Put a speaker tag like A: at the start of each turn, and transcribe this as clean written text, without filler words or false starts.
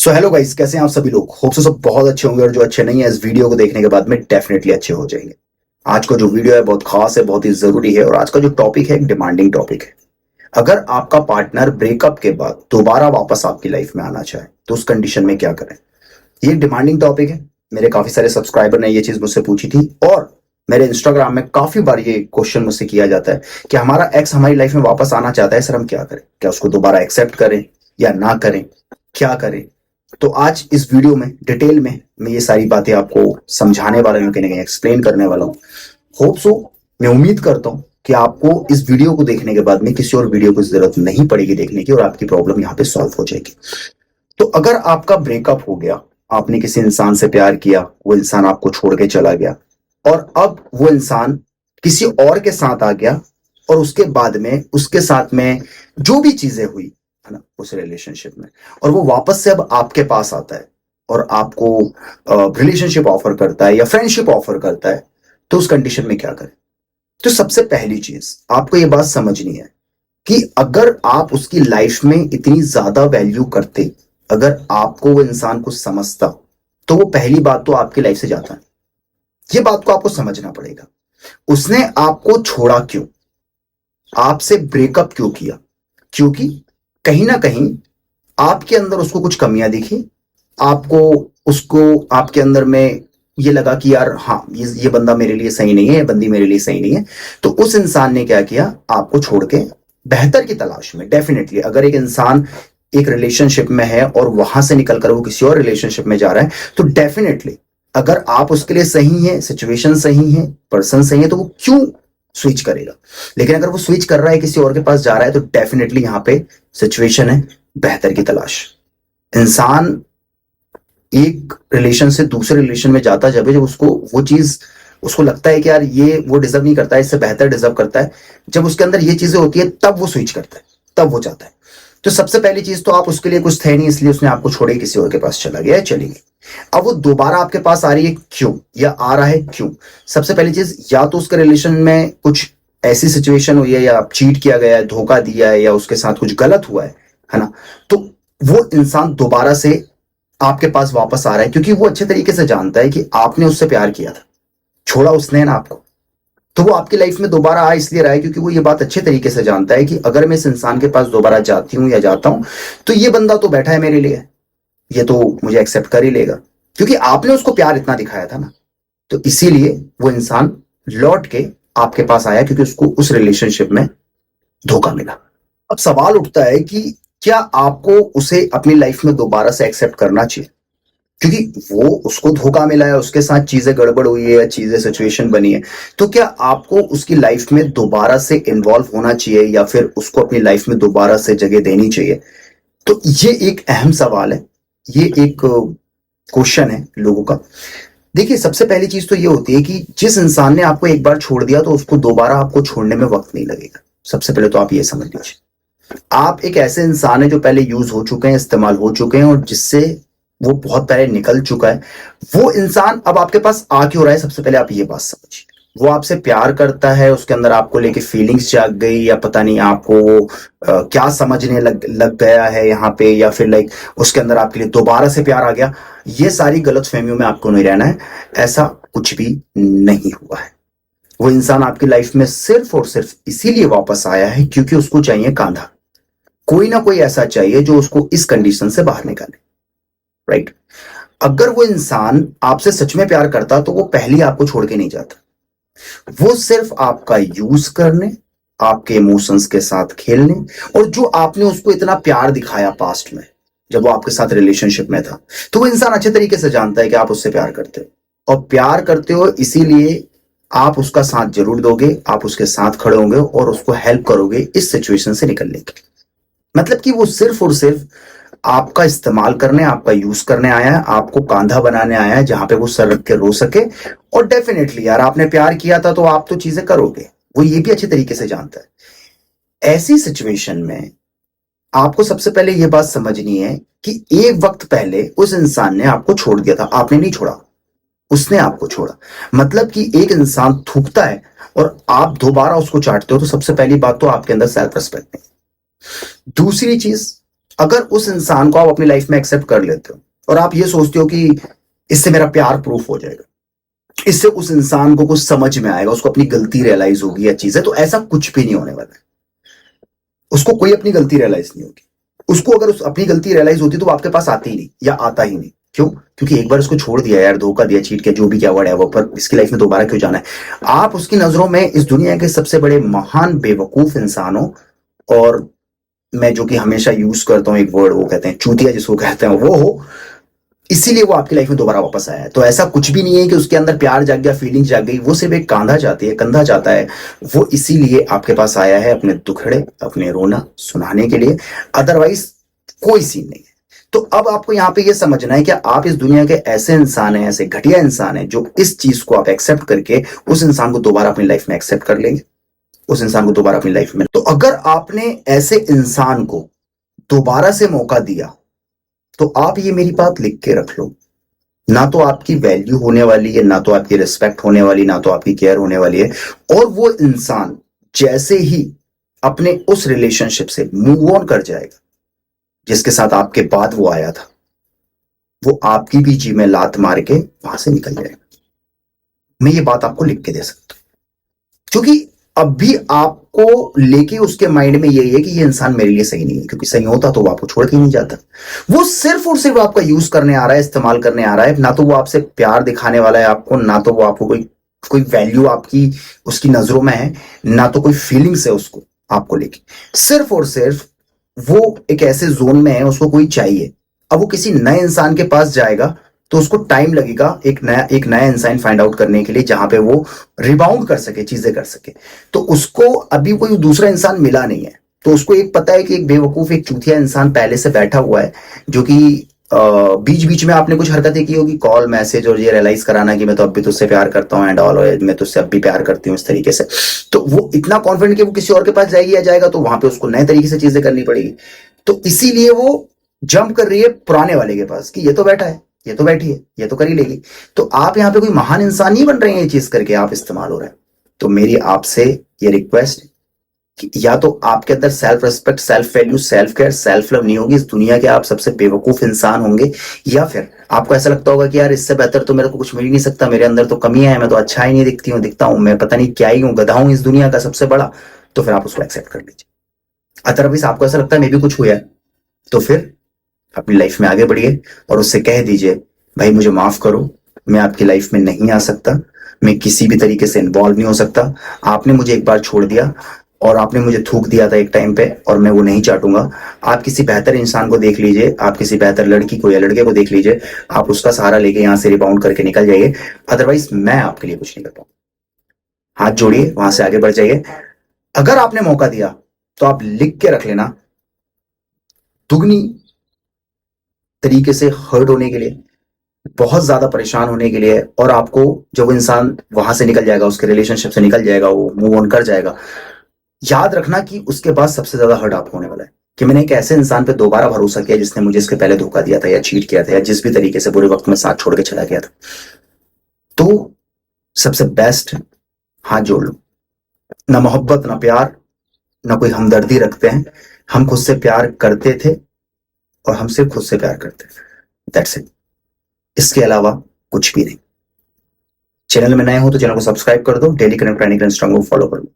A: So hello guys, कैसे हैं आप सभी लोग। होप सो सब बहुत अच्छे होंगे और जो अच्छे नहीं है इस वीडियो को देखने के बाद में डेफिनेटली अच्छे हो जाएंगे। आज का जो वीडियो है बहुत खास है, बहुत ही जरूरी है और आज का जो टॉपिक है एक डिमांडिंग टॉपिक है। अगर आपका पार्टनर ब्रेकअप के बाद दोबारा वापस आपकी लाइफ में आना चाहे तो उस कंडीशन में क्या करें। ये एक डिमांडिंग टॉपिक है। मेरे काफी सारे सब्सक्राइबर ने ये चीज मुझसे पूछी थी और मेरे इंस्टाग्राम में काफी बार ये क्वेश्चन मुझसे किया जाता है कि हमारा एक्स हमारी लाइफ में वापस आना चाहता है, सर हम क्या करें, क्या उसको दोबारा एक्सेप्ट करें या ना करें, क्या करें। तो आज इस वीडियो में डिटेल में मैं ये सारी बातें आपको समझाने वाला हूँ, कहीं ना कहीं एक्सप्लेन करने वाला हूँ। होप सो, मैं उम्मीद करता हूँ कि आपको इस वीडियो को देखने के बाद में किसी और वीडियो की जरूरत नहीं पड़ेगी देखने की और आपकी प्रॉब्लम यहाँ पे सॉल्व हो जाएगी। तो अगर आपका ब्रेकअप हो गया, आपने किसी इंसान से प्यार किया, वो इंसान आपको छोड़ के चला गया और अब वो इंसान किसी और के साथ आ गया और उसके बाद में उसके साथ में जो भी चीजें हुई है ना उस रिलेशनशिप में, और वो वापस से अब आपके पास आता है और आपको रिलेशनशिप ऑफर करता है या फ्रेंडशिप ऑफर करता है, तो उस कंडीशन में क्या करें। तो सबसे पहली चीज आपको ये बात समझनी है कि अगर आप उसकी लाइफ में इतनी ज्यादा वैल्यू करते, अगर आपको वो इंसान को समझता, तो वो पहली बात तो आपकी लाइफ से जाता है। ये बात को आपको समझना पड़ेगा। उसने आपको छोड़ा क्यों, आपसे ब्रेकअप क्यों किया, क्योंकि कहीं ना कहीं आपके अंदर उसको कुछ कमियां दिखी, आपको उसको आपके अंदर में ये लगा कि यार हाँ ये बंदा मेरे लिए सही नहीं है, ये बंदी मेरे लिए सही नहीं है। तो उस इंसान ने क्या किया, आपको छोड़ के बेहतर की तलाश में। डेफिनेटली अगर एक इंसान एक रिलेशनशिप में है और वहां से निकलकर वो किसी और रिलेशनशिप में जा रहा है, तो डेफिनेटली अगर आप उसके लिए सही है, सिचुएशन सही है, पर्सन सही है, तो वो क्यों स्विच करेगा। लेकिन अगर वो स्विच कर रहा है, किसी और के पास जा रहा है, तो डेफिनेटली यहां पे सिचुएशन है बेहतर की तलाश। इंसान एक रिलेशन से दूसरे रिलेशन में जाता जब उसको वो चीज उसको लगता है कि यार ये वो डिजर्व नहीं करता है, इससे बेहतर डिजर्व करता है, जब उसके अंदर ये चीजें होती है तब वो स्विच करता है, तब वो चाहता है। तो सबसे पहली चीज तो आप उसके लिए कुछ थे नहीं, इसलिए उसने आपको छोड़े किसी और के पास चला गया, चली गई। अब वो दोबारा आपके पास आ रही है क्यों, या आ रहा है क्यों। सबसे पहली चीज, या तो उसके रिलेशन में कुछ ऐसी सिचुएशन हुई है, या चीट किया गया है, धोखा दिया है, या उसके साथ कुछ गलत हुआ है ना। तो वो इंसान दोबारा से आपके पास वापस आ रहा है क्योंकि वो अच्छे तरीके से जानता है कि आपने उससे प्यार किया था, छोड़ा उसने ना आपको। तो वो आपकी लाइफ में दोबारा आ इसलिए रहा है क्योंकि वो ये बात अच्छे तरीके से जानता है कि अगर मैं इस इंसान के पास दोबारा जाती हूं या जाता हूं, तो ये बंदा तो बैठा है मेरे लिए, ये तो मुझे एक्सेप्ट कर ही लेगा, क्योंकि आपने उसको प्यार इतना दिखाया था ना। तो इसीलिए वो इंसान लौट के आपके पास आया क्योंकि उसको उस रिलेशनशिप में धोखा मिला। अब सवाल उठता है कि क्या आपको उसे अपनी लाइफ में दोबारा से एक्सेप्ट करना चाहिए, क्योंकि वो उसको धोखा मिला है, उसके साथ चीजें गड़बड़ हुई है या चीजें सिचुएशन बनी है। तो क्या आपको उसकी लाइफ में दोबारा से इन्वॉल्व होना चाहिए या फिर उसको अपनी लाइफ में दोबारा से जगह देनी चाहिए। तो ये एक अहम सवाल है, ये एक क्वेश्चन है लोगों का। देखिए, सबसे पहली चीज तो ये होती है कि जिस इंसान ने आपको एक बार छोड़ दिया तो उसको दोबारा आपको छोड़ने में वक्त नहीं लगेगा। सबसे पहले तो आप ये समझ लीजिए, आप एक ऐसे इंसान है जो पहले यूज हो चुके हैं, इस्तेमाल हो चुके हैं और जिससे वो बहुत पहले निकल चुका है। वो इंसान अब आपके पास आ क्यों रहा है, सबसे पहले आप ये बात समझिए। वो आपसे प्यार करता है, उसके अंदर आपको लेके फीलिंग्स जाग गई, या पता नहीं आपको क्या समझने लग गया है यहाँ पे, या फिर लाइक उसके अंदर आपके लिए दोबारा से प्यार आ गया। ये सारी गलत फहमियों में आपको नहीं रहना है, ऐसा कुछ भी नहीं हुआ है। वो इंसान आपकी लाइफ में सिर्फ और सिर्फ इसीलिए वापस आया है क्योंकि उसको चाहिए कांधा, कोई ना कोई ऐसा चाहिए जो उसको इस कंडीशन से बाहर निकाले, राइट। अगर वो इंसान आपसे सच में प्यार करता तो वो पहले ही आपको छोड़ के नहीं जाता। वो सिर्फ आपका यूज करने, आपके इमोशंस के साथ खेलने, और जो आपने उसको इतना प्यार दिखाया पास्ट में जब वो आपके साथ रिलेशनशिप में था, तो वो इंसान अच्छे तरीके से जानता है कि आप उससे प्यार करते हो, और प्यार करते हो इसीलिए आप उसका साथ जरूर दोगे, आप उसके साथ खड़े होंगे और उसको हेल्प करोगे इस सिचुएशन से निकलने के लिए। मतलब कि वो सिर्फ और सिर्फ आपका इस्तेमाल करने, आपका यूज करने आया है, आपको कांधा बनाने आया है जहां पे वो सर रख के रो सके। और डेफिनेटली यार, आपने प्यार किया था तो आप तो चीजें करोगे, वो ये भी अच्छे तरीके से जानता है। ऐसी सिचुएशन में आपको सबसे पहले ये बात समझनी है कि एक वक्त पहले उस इंसान ने आपको छोड़ दिया था, आपने नहीं छोड़ा, उसने आपको छोड़ा। मतलब कि एक इंसान थूकता है और आप दोबारा उसको चाटते हो, तो सबसे पहली बात तो आपके अंदर सेल्फ रिस्पेक्ट नहीं। दूसरी चीज, अगर उस इंसान को आप अपनी लाइफ में एक्सेप्ट कर लेते हो और आप ये सोचते हो कि इससे मेरा प्यार प्रूफ हो जाएगा, इससे उस इंसान को कुछ समझ में आएगा, उसको अपनी गलती रियलाइज होगी या चीजें, तो ऐसा कुछ भी नहीं होने वाला है। उसको कोई अपनी गलती रियलाइज नहीं होगी। उसको अगर उस अपनी गलती रियलाइज होती तो वो आपके पास आती ही नहीं या आता ही नहीं। क्यों? क्योंकि एक बार उसको छोड़ दिया यार, धोखा दिया, चीट किया, जो भी क्या वर्ड है वो, पर इसकी लाइफ में दोबारा क्यों जाना है? आप उसकी नजरों में इस दुनिया के सबसे बड़े महान बेवकूफ इंसान हो, और मैं जो कि हमेशा यूज करता हूं एक वर्ड, वो कहते हैं चूतिया, जिसको कहते हैं वो हो, इसीलिए वो आपकी लाइफ में दोबारा वापस आया है। तो ऐसा कुछ भी नहीं है कि उसके अंदर प्यार जाग गया, फीलिंग्स जाग गई, वो सिर्फ एक कांधा चाहती है, कंधा चाहता है। वो इसीलिए आपके पास आया है अपने दुखड़े, अपने रोना सुनाने के लिए, अदरवाइज कोई सीन नहीं है। तो अब आपको यहां पे ये समझना है कि आप इस दुनिया के ऐसे इंसान हैं, ऐसे घटिया इंसान हैं, जो इस चीज को आप एक्सेप्ट करके उस इंसान को दोबारा अपनी लाइफ में एक्सेप्ट कर लेंगे, उस इंसान को दोबारा अपनी लाइफ में। तो अगर आपने ऐसे इंसान को दोबारा से मौका दिया, तो आप ये मेरी बात लिख के रख लो, ना तो आपकी वैल्यू होने वाली है, ना तो आपकी रिस्पेक्ट होने वाली, ना तो आपकी केयर होने वाली है। और वो इंसान जैसे ही अपने उस रिलेशनशिप से मूव ऑन कर जाएगा जिसके साथ आपके बाद वो आया था, वो आपकी भी जी में लात मार के वहां से निकल जाएगा। मैं ये बात आपको लिख के दे सकता हूं, क्योंकि अभी आपको लेके उसके माइंड में यही है कि ये इंसान मेरे लिए सही नहीं है, क्योंकि सही होता तो वो आपको छोड़ के नहीं जाता। वो सिर्फ और सिर्फ आपका यूज करने आ रहा है, इस्तेमाल करने आ रहा है। ना तो वो आपसे प्यार दिखाने वाला है आपको, ना तो वो आपको कोई कोई वैल्यू आपकी उसकी नजरों में है, ना तो कोई फीलिंग्स है उसको आपको लेके। सिर्फ और सिर्फ वो एक ऐसे जोन में है, उसको कोई चाहिए। अब वो किसी नए इंसान के पास जाएगा तो उसको टाइम लगेगा एक नया इंसान फाइंड आउट करने के लिए, जहां पे वो रिबाउंड कर सके, चीजें कर सके। तो उसको अभी कोई दूसरा इंसान मिला नहीं है, तो उसको एक पता है कि एक बेवकूफ, एक चूतिया इंसान पहले से बैठा हुआ है, जो कि बीच बीच में आपने कुछ हरकतें की होगी, कॉल मैसेज, और ये रियलाइज कराना कि मैं तो अब भी तुझसे प्यार करता हूँ एंड ऑल, मैं तुझसे अब भी प्यार करती हूँ, इस तरीके से। तो वो इतना कॉन्फिडेंट कि वो किसी और के पास जाएगी या जाएगा, तो वहां पे उसको नए तरीके से चीजें करनी पड़ेगी। तो इसीलिए वो जंप कर रही है पुराने वाले के पास कि ये तो बैठा है, ये तो बैठी है, ये तो कर ही लेगी। तो आप यहाँ पे कोई महान इंसान नहीं बन रहे हैं ये चीज करके, आप इस्तेमाल हो रहे हैं। तो मेरी आपसे ये रिक्वेस्ट कि या तो आपके अंदर self respect, self value, self care, self love नहीं होगी, इस दुनिया के आप सबसे बेवकूफ इंसान होंगे, या फिर आपको ऐसा लगता होगा कि यार इससे बेहतर तो मेरे को कुछ मिल ही नहीं सकता, मेरे अंदर तो कमियां हैं, मैं तो अच्छा ही नहीं दिखता हूं, मैं पता नहीं क्या ही हूं, गधा हूं इस दुनिया का सबसे बड़ा। तो फिर आप उसको एक्सेप्ट कर लीजिए। अदरवाइज आपको ऐसा लगता है मे भी कुछ हुआ है, तो फिर अपनी लाइफ में आगे बढ़िए और उससे कह दीजिए, भाई मुझे माफ करो, मैं आपकी लाइफ में नहीं आ सकता, मैं किसी भी तरीके से इन्वॉल्व नहीं हो सकता। आपने मुझे एक बार छोड़ दिया और आपने मुझे थूक दिया था एक टाइम पे, और मैं वो नहीं चाटूंगा। आप किसी बेहतर इंसान को देख लीजिए, आप किसी बेहतर लड़की को या लड़के को देख लीजिए, आप उसका सहारा लेके यहाँ से रिबाउंड करके निकल जाइए। अदरवाइज मैं आपके लिए कुछ नहीं कर पाऊंगा। हाथ जोड़िए, वहां से आगे बढ़ जाइए। अगर आपने मौका दिया तो आप लिख के रख लेना, दुगनी तरीके से हर्ट होने के लिए, बहुत ज्यादा परेशान होने के लिए, और आपको जब इंसान वहां से निकल जाएगा, उसके रिलेशनशिप से निकल जाएगा, वो मूव ऑन कर जाएगा, याद रखना कि उसके बाद सबसे ज्यादा हर्ट आपको होने वाला है कि मैंने एक ऐसे इंसान पे दोबारा भरोसा किया जिसने मुझे इसके पहले धोखा दिया था या चीट किया था या जिस भी तरीके से बुरे वक्त में साथ छोड़ के चला गया था। तो सबसे बेस्ट, हाथ जोड़ लो। ना मोहब्बत, ना प्यार, ना कोई हमदर्दी रखते हैं। हम खुद से प्यार करते थे और हम सिर्फ खुद से प्यार करते थे, दैट्स इट। इसके अलावा कुछ भी नहीं। चैनल में नए हो तो चैनल को सब्सक्राइब कर दो, डेली कनेक्ट, ट्रेनिंग, इंस्टाग्राम को फॉलो कर लो।